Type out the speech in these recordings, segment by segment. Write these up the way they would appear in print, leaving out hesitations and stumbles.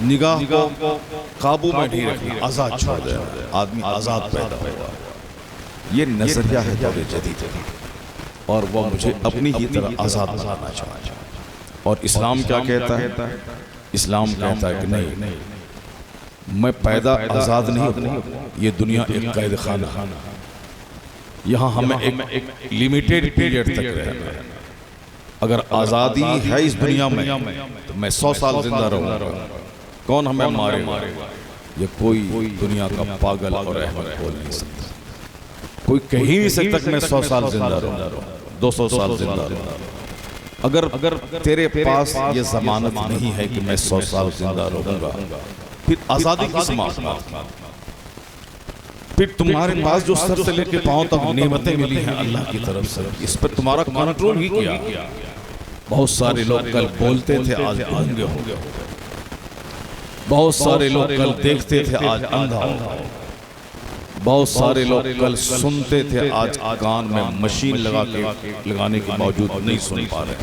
निगाह को काबू में नहीं रखना, आजाद छोड़ देना, आदमी आजाद पैदा हुआ। ये नजरिया है दौर जदीद और वो मुझे अपनी ही तरह आजाद बनाना चाहता है। और इस्लाम क्या कहता है? इस्लाम कहता है कि नहीं, मैं पैदा आजाद नहीं हुआ, ये दुनिया एक कैद खाना, यहाँ हमें एक लिमिटेड पीरियड तक रहना है। अगर आज़ादी है इस दुनिया में तो मैं 100 साल जिंदा रहूँगा, कौन हमें मारेगा? ये कोई दुनिया का पागल और अहमद बोल नहीं सकता। कोई कह ही नहीं सकता कि मैं 100 साल जिंदा रहूँ, 200 साल जिंदा रहूँ। अगर तेरे पास ये जमानत नहीं है कि मैं 100 साल जिंदा रहूँगा, फिर आज़ादी किस बात की? फिर तुम्हारे पास जो सर से लेके पांव तक नेमतें मिली हैं अल्लाह की तरफ से, इस पर तुम्हारा कंट्रोल ही किया। बहुत सारे लोग कल बोलते थे, आज अंधे हो गए। बहुत सारे लोग कल देखते थे, आज अंधा हो गए। बहुत सारे लोग कल सुनते थे, आज कान में मशीन लगाने के बावजूद नहीं सुन पा रहे।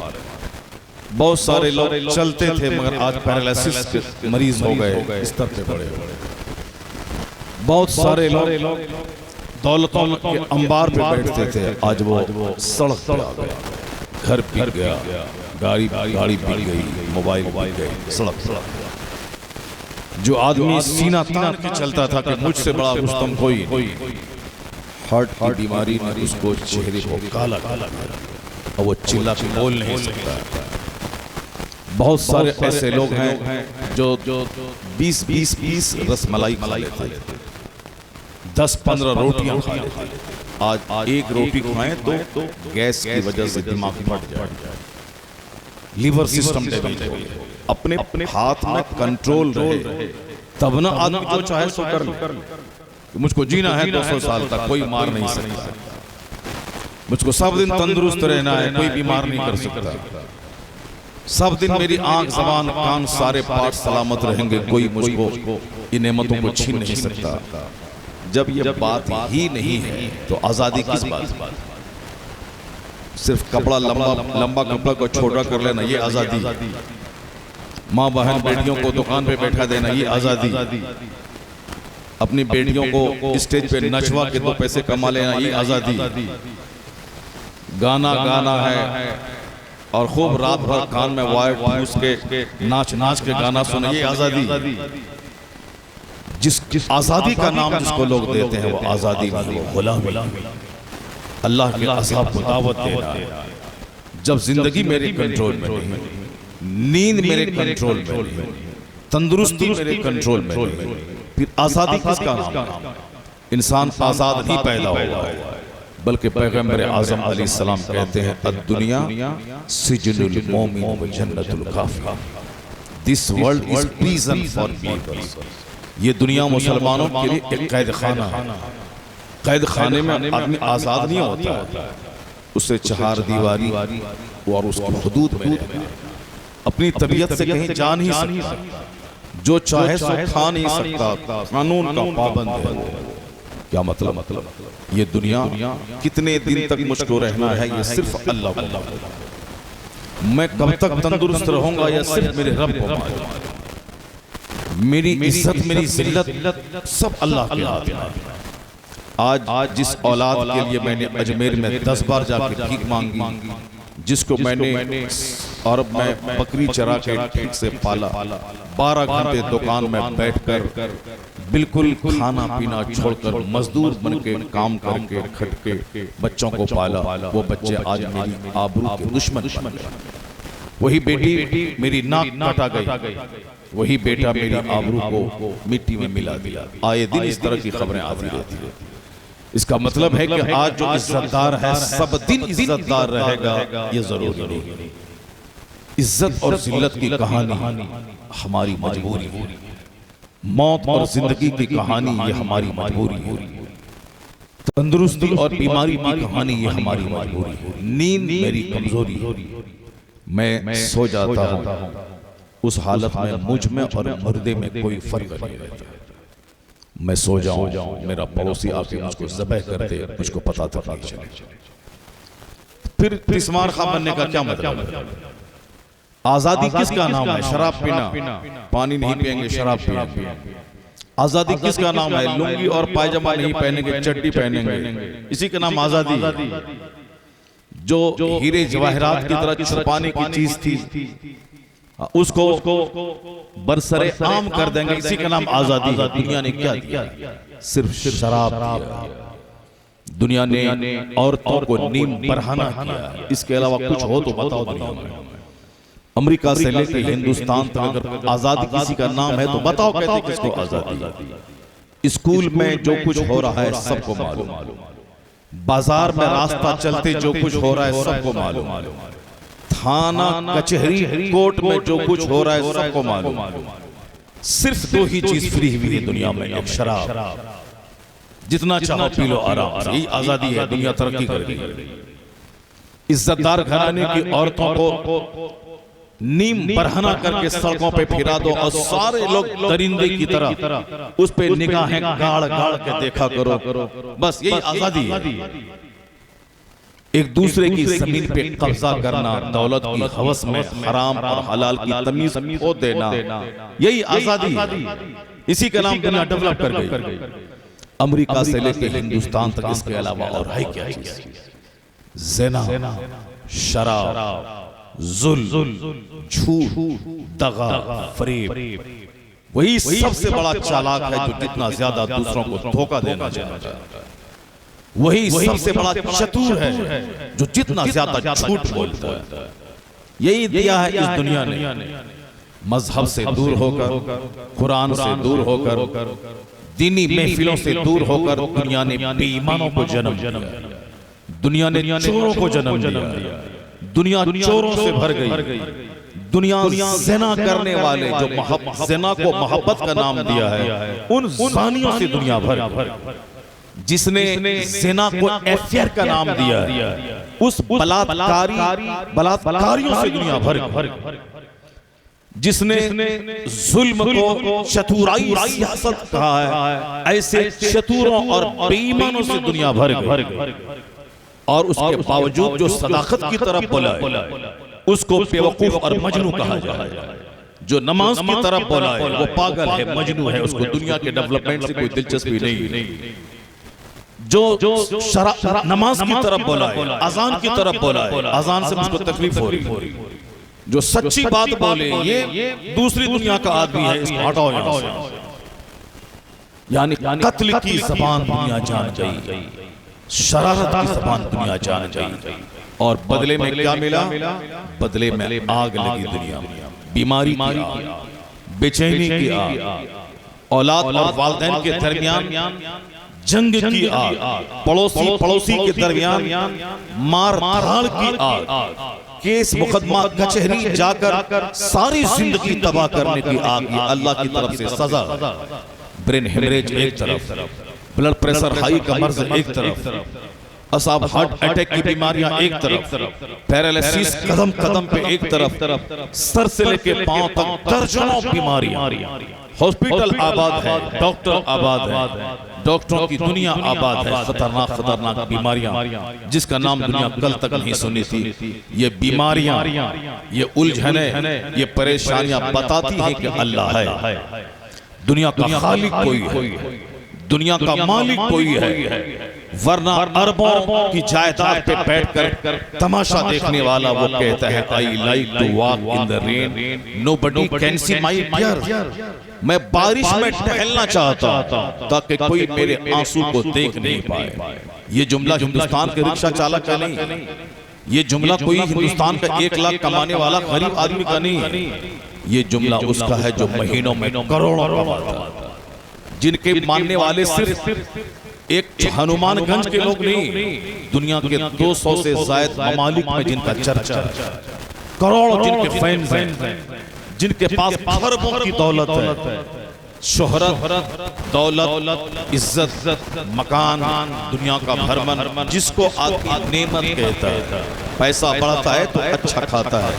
बहुत सारे लोग चलते थे मगर आज पैरालिसिस के मरीज हो गए, बिस्तर पे पड़े हुए। बहुत सारे लोग दौलतों के अंबार पे बैठते थे, आज वो सड़क पे आ गए। घर बिक गया, गाड़ी बिक गई, मोबाइल बिक गए, सड़क। जो आदमी सीना तान के चलता था कि मुझसे बड़ा रुस्तम कोई, हार्ट की बीमारी ने उसको चेहरे को काला काला किया और वो चिल्ला के बोल नहीं सकता। बहुत सारे ऐसे लोग हैं जो 20 रसमलाई खा लेते थे, 10-15 रोटियां खा लेते थे। आज एक रोटी खाएं तो गैस की वजह से दिमाग फट जाए, लीवर सिस्टम डैमेज हो गया। अपने हाथ में कंट्रोल रहे तब ना आदमी जो चाहे सो कर ले। मुझको जीना है 200 साल तक, कोई मार नहीं सकता। मुझको सब दिन तंदुरुस्त रहना है, कोई बीमार नहीं कर सकता। सब दिन मेरी आंख, जबान, कान, सारे पार्ट सलामत रहेंगे, कोई मुझको इन नेमतों को छीन नहीं सकता। जब ये बात ही नहीं है तो आजादी किस बात? सिर्फ कपड़ा लंबा कपड़ा को छोटा कर लेना ये आजादी, माँ बहन बेटियों को दुकान पे बैठा देना ये आजादी, अपनी बेटियों को स्टेज पे नचवा के 2 पैसे कमा लेना ये आजादी, गाना गाना है और खूब रात भर कान में वायर ठूस के नाच के गाना सुने ये आजादी। जिस आजादी का नाम जिसको लोग देते हैं वो आजादी नहीं, वो गुलामी। अल्लाह के अज़ाब को दावत दे रहा है। जब जिंदगी मेरे कंट्रोल में नहीं, नींद मेरे कंट्रोल में नहीं, तंदुरुस्ती मेरे कंट्रोल में नहीं, फिर आजादी किसका नाम? इंसान आजाद नहीं पैदा हुआ है, बल्कि पैगंबर आज़म अलैहिस्सलाम कहते हैं अद-दुनिया सिजनुल मोमिन व जन्नतुल काफिर। This world is prison for peoples. ये दुनिया मुसलमानों के लिए एक कैद खाना है। कैद खाने में आदमी आजाद नहीं होता, उसे 4 दीवारी और उसकी हुदूद में रहना, अपनी तबीयत से कहीं जा नहीं सकता, जो चाहे सो खा नहीं सकता, कानून का पाबंद है। क्या मतलब? ये दुनिया कितने दिन तक मुझको रहना है ये सिर्फ अल्लाह को मालूम। मैं कब तक तंदुरुस्त रहूंगा या सिर्फ मेरे रब को मालूम। मेरी इज्जत, मेरी जिल्लत सब अल्लाह के हाथ में। आज जिस औलाद के लिए मैंने अजमेर में 10 बार जाकर भीख मांगी, जिसको मैंने अरब में बकरी चरा के ठीक से पाला, 12 घंटे दुकान में बैठकर बिल्कुल खाना पीना छोड़कर मजदूर बन के काम करके खटके बच्चों को पाला, वो बच्चे आज मेरी आबरू के दुश्मन बन गए। वही बेटी मेरी नाक काटा गई, वही बेटा मेरी आबरू को मिट्टी में मिला दिया। आए दिन इस तरह की खबरें आती रहती है। इसका मतलब है कि आज जो इज्जतदार है सब दिन इज्जतदार रहेगा ये जरूरी नहीं। इज्जत और जिल्लत की कहानी हमारी मजबूरी है, मौत और जिंदगी की कहानी ये हमारी मजबूरी है, तंदुरुस्ती और बीमारी की कहानी ये हमारी मजबूरी है, नींद मेरी कमजोरी है। मैं सो जाता हूँ, उस हालत में मुझ में और मुर्दे में कोई फर्क नहीं रहता। मैं सो जाऊं, मेरा पड़ोसी आके मुझको ज़बह कर दे, मुझको पता तक नहीं चले। फिर तिस्मार खा बनने का क्या मतलब है? आजादी किसका नाम है? शराब पीना। पानी नहीं पिएंगे, शराब पिएंगे। आजादी किसका नाम है? लुंगी और पायजामा नहीं पहनेंगे, चड्डी पहनेंगे। इसी का नाम आजादी। जो हीरे जवाहरात की तरह छुपाने की चीज थी उसको बरसरे आम कर देंगे, इसी का नाम आजादी है। दुनिया ने क्या दिया? सिर्फ शराब दिया। दुनिया ने औरतों को नीम बरहाना किया। इसके अलावा कुछ हो तो बताओ दुनिया में। अमेरिका से लेकर हिंदुस्तान तक अगर आजादी किसी का नाम है तो बताओ कहते किसको आजादी? स्कूल में जो कुछ हो रहा है सबको मालूम, बाजार में रास्ता चलते जो कुछ हो रहा है सबको मालूम, थाना कचहरी कोर्ट में जो कुछ हो रहा है सबको मालूम। सिर्फ दो ही चीज फ्री हुई है दुनिया में, एक शराब। जितना चाहो पी लो आराम से, यही आजादी है। दुनिया तरक्की करेगी। इज्जतदार घराने की औरतों को नीम बरहना करके सड़कों पे फिरा दो और सारे लोग दरिंदे की तरह उस पे निगाहें गाड़ गाड़ के देखा करो। बस यही आजादी है। एक दूसरे की जमीन पे कब्जा करना, दौलत की हवस में हराम और हलाल की तमीज खो देना, यही आजादी। इसी का नाम दुनिया डेवलप कर गई। अमेरिका से लेकर हिंदुस्तान तक इसके अलावा और है क्या चीज? ज़िना, शराब, जुल्म, झूठ, दगा, फरेब। वही सबसे बड़ा चालाक है जो जितना ज्यादा दूसरों को धोखा देना चाहता है। वही सबसे बड़ा चतुर है जो जितना ज्यादा झूठ बोलता है। यही दिया है इस दुनिया ने। मजहब से दूर होकर, कुरान से दूर होकर, दीनी महफिलों से दूर होकर दुनिया ने बेईमानों को जन्म दिया। दुनिया ने चोरों को जन्म दिया। दुनिया चोरों से भर गई। दुनिया ज़िना करने वाले जो ज़िना को मोहब्बत का नाम दिया है, उन ज़ानियों से दुनिया भर। जिसने ज़िना को एफआईआर का नाम दिया है, उस बलात्कारियों से दुनिया भर। जिसने जुल्म को चतुराई सियासत कहा है, ऐसे चतुरों और बेईमानों से दुनिया भर। और उसके बावजूद जो सदाकत की तरफ बोला है उसको बेवकूफ और मजनू कहा जाए। जो नमाज की तरफ बोला है वो पागल है, मजनू है, उसको दुनिया के डेवलपमेंट से कोई दिलचस्पी नहीं। जो नमाज की तरफ बोला है, अजान की तरफ बोला है, अजान से मुझको तकलीफ हो रही। जो सच्ची बात बोले ये दूसरी दुनिया का आदमी है, इसको हटाओ यहाँ से। यानी कत्ल की जबान दुनिया जान गई, शरारत की जबान दुनिया जान गई। और बदले में क्या मिला? बदले में आग लगी दुनिया में, बीमारी की आग, बेचैनी की आग, औलाद और वालिदैन के दरमियान जंग की आग, पड़ोसी के दरमियान मार धाड़ की आग, केस मुकदमा कचहरी जाकर सारी जिंदगी तबाह करने की आग। ये अल्लाह की तरफ से सजा। ब्रेन हेमरेज एक तरफ, ब्लड प्रेशर हाई का मर्ज एक तरफ, असाब हार्ट अटैक की बीमारियां एक तरफ, पैरालिसिस कदम कदम पे एक तरफ, सर से लेके पांव तक दर्जनों बीमारियां। हॉस्पिटल आबाद है, डॉक्टर आबाद है, डॉक्टरों की दुनिया आबाद है। खतरनाक बीमारियां जिसका नाम दुनिया कल तक नहीं सुनी थी। ये बीमारियां, ये उलझने, ये परेशानियां बताती हैं कि अल्लाह है। दुनिया का खालिक कोई है, दुनिया का मालिक कोई है, वरना अरबों की जायदाद पे बैठकर तमाशा देखने वाला वो कहता है I like to walk in the rain, nobody can see my tear. मैं बारिश में टहलना चाहता ताकि कोई मेरे आंसू को देख नहीं पाए। ये जुमला हिंदुस्तान के रिक्शा चालक का नहीं, ये जुमला कोई हिंदुस्तान का 1 लाख कमाने वाला गरीब आदमी का नहीं। ये जुमला उसका है जो महीनों में करोड़ों कमाता है, जिनके मानने वाले सिर्फ एक हनुमानगंज के लोग नहीं, दुनिया के 200 से ज्यादा ममालिक में जिनका चर्चा, करोड़ों जिनके फैंस हैं, जिनके पास खरबों की दौलत है, शोहरत, दौलत, इज्जत, मकान, दुनिया का भरमन, जिसको आदमी नेमत कहता है। पैसा बढ़ता है तो अच्छा खाता है,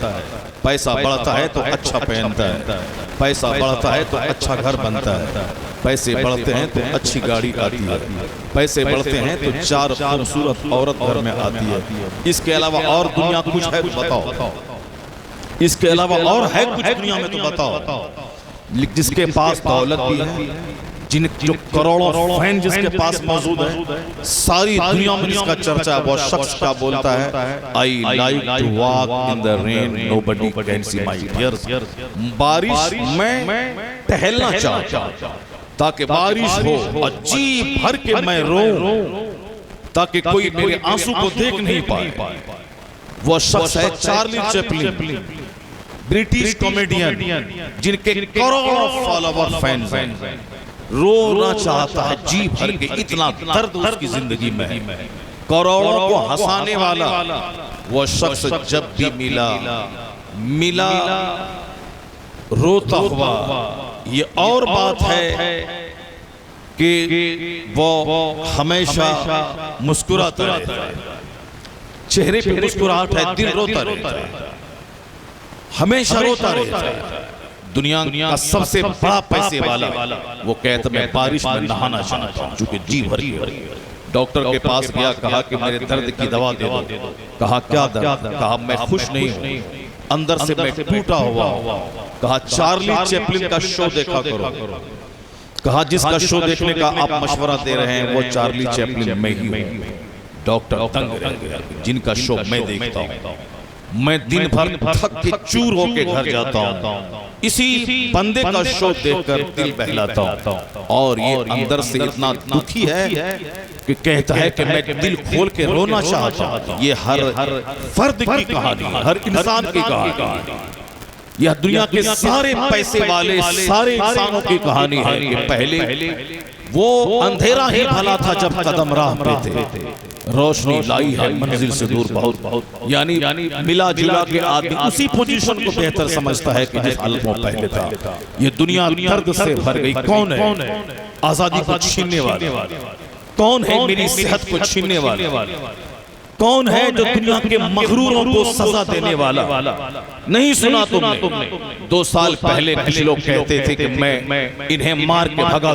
पैसा बढ़ता है तो अच्छा पहनता है, पैसा बढ़ता है तो अच्छा घर बनता है, पैसे बढ़ते हैं तो अच्छी गाड़ी आती है, पैसे बढ़ते हैं तो 4 खूबसूरत औरत घर में आती है। इसके अलावा और दुनिया कुछ है बताओ? इसके अलावा और है कुछ दुनिया में तो बताओ। जिसके पास दौलत भी है, जो करोड़ों फैन जिसके पास मौजूद है, सारी दुनिया में इसका चर्चा है। वो शख्स क्या बोलता है, I like to walk in the rain, nobody can see my tears. बारिश में टहलना चाहता हूं ताकि बारिश हो और जी भर के मैं रोऊं, ताकि कोई मेरे आंसू को देख नहीं पाए। वो शख्स है चार्ली चैपलिन, ब्रिटिश कॉमेडियन, जिनके करोड़ों फॉलोवर फैंस हैं। रोना चाहता है जी भर के, इतना दर्द उसकी जिंदगी में है। करोड़ों को हंसाने वाला वो शख्स जब भी मिला रोता हुआ। ये और बात है कि वो हमेशा मुस्कुराता रहता है, चेहरे पे मुस्कुराहट है, दिल रोता रहता है, हमेशा रोता रहता है। दुनिया का सबसे बड़ा पैसे वाला वो कहता मैं बारिश में नहाना चाहता हूं, चूंकि जी भर की। डॉक्टर के पास गया, कहा कि मेरे दर्द की दवा दे दो। कहा क्या दर्द? कहा मैं खुश नहीं हूं, अंदर से मैं टूटा हुआ हूं। कहा चार्ली चैपलिन का शो देखा करो। कहा जिसका शो देखने का आप मशवरा दे रहे हैं वो चार्ली चैपलिन में ही हूं। डॉक्टर तंग रह गया, जिनका शो मैं देखता हूं, मैं दिन भर थक के चूर होके घर जाता हूं, इसी बंदे का शो देखकर दिल बहलाता हूं। और ये अंदर से इतना दुखी है कि कहता है कि मैं दिल खोल के रोना चाहता हूं। ये हर फर्द की कहानी, हर इंसान की कहानी, यह दुनिया के सारे पैसे वाले सारे इंसानों की कहानी है कि पहले वो अंधेरा ही भला था जब कदम राह पे थे, रोशनी लाई है मंजिल से दूर बहुत। यानी मिला जुला के आदमी उसी पोजीशन को बेहतर समझता है कि जिस हालत में पहले था। ये दुनिया दर्द से भर गई। कौन है आजादी को छीनने वाले? कौन है मेरी सेहत को छीनने वाले? कौन है जो दुनिया के मगरूरों को सजा देने वाला? नहीं सुना तुमने? 2 साल पहले कुछ लोग कहते थे कि मैं इन्हें मार के भगा।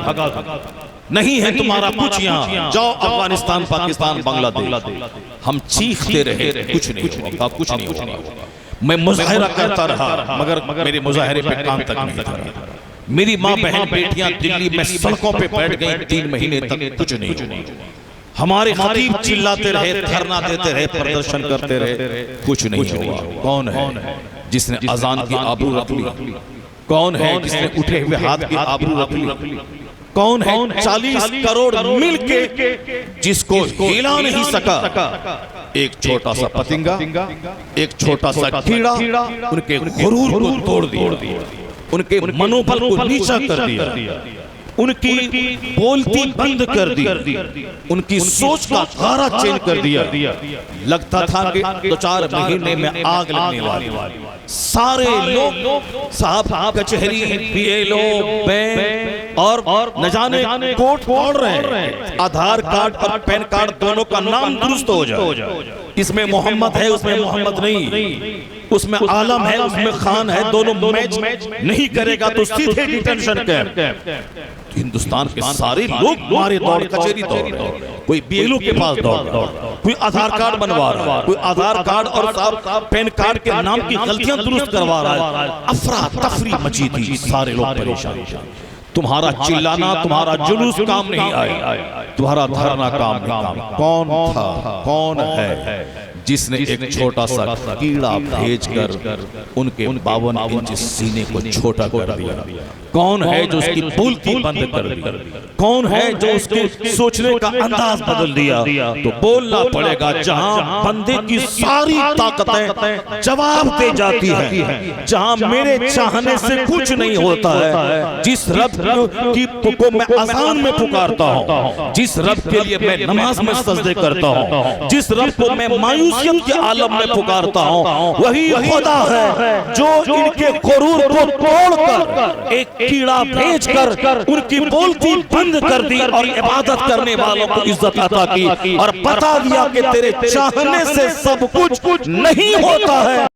नहीं है तुम्हारा कुछ यहाँ, जाओ अफगानिस्तान, पाकिस्तान, बांग्लादेश। हम चीखते रहे, कुछ नहीं हुआ, कुछ नहीं हुआ। मैं मुजाहिरा करता रहा, मगर मेरे मुजाहिरे पे काम तक नहीं था। मेरी माँ बहन बेटियां दिल्ली में सड़कों पे बैठ गई 3 महीने तक, कुछ नहीं हुआ। हमारे खतीब चिल्लाते रहे, धरना देते रहे, प्रदर्शन करते रहे, कुछ नहीं हुआ। कौन है जिसने अजान की आबरू रख ली? कौन है जिसने उठे हुए हाथ की आबरू रख ली? कौन है 40 करोड़ मिल के जिसको हिला नहीं सका? एक छोटा सा पतिंगा, एक छोटा सा कीड़ा उनके गुरूर को तोड़ दिया, उनके मनोबल को नीचा कर दिया, उनकी बोलती बंद कर दी, उनकी सोच का धारा चेंज कर दिया। लगता था कि 2-4 महीने में आग लगने वाली। सारे लोग साहब कचहरी, बीएलओ, बैंक और न जाने कोर्ट पढ़ रहे हैं। आधार कार्ड और पैन कार्ड दोनों का नाम दुरुस्त हो जाए। इसमें मोहम्मद है, उसमें मोहम्मद नहीं, उसमें आलम है, उसमें खान है, दोनों मैच नहीं करेगा तो सीधे डिटेंशन कैंप। हिंदुस्तान के सारे लोग मारे दौड़, कचहरी दौड़, कोई बीएलओ के पास दौड़, कोई आधार कार्ड बनवा रहा है, कोई आधार कार्ड और पैन कार्ड के नाम की गलतियां दुरुस्त करवा रहा है। अफरा तफरी मची थी, सारे लोग परेशान। तुम्हारा चिल्लाना, तुम्हारा जुलूस काम नहीं आया, तुम्हारा धरना काम नहीं। कौन था, कौन है जिसने एक छोटा सा कीड़ा भेजकर उनके 52 इंच सीने को छोटा कर दिया? कौन है जो उसकी बोलती बंद कर दी? कौन है जो उसके सोचने का अंदाज बदल दिया? तो बोलना पड़ेगा जहां बंदे की सारी ताकतें जवाब दे जाती है, जहां मेरे चाहने से कुछ नहीं होता है, जिस रब को मैं अज़ान में पुकारता हूं, जिस रब के लिए मैं नमाज में सजदे करता हूं, जिस रब को मैं मायूसियत के आलम में पुकारता हूं, वही खुदा है जो इनके गुरूर को तोड़कर एक कीड़ा भेजकर उनकी बोलती बंद कर दी और इबादत करने वालों को इज्जत अता की और बता दिया कि तेरे चाहने से सब कुछ नहीं होता है।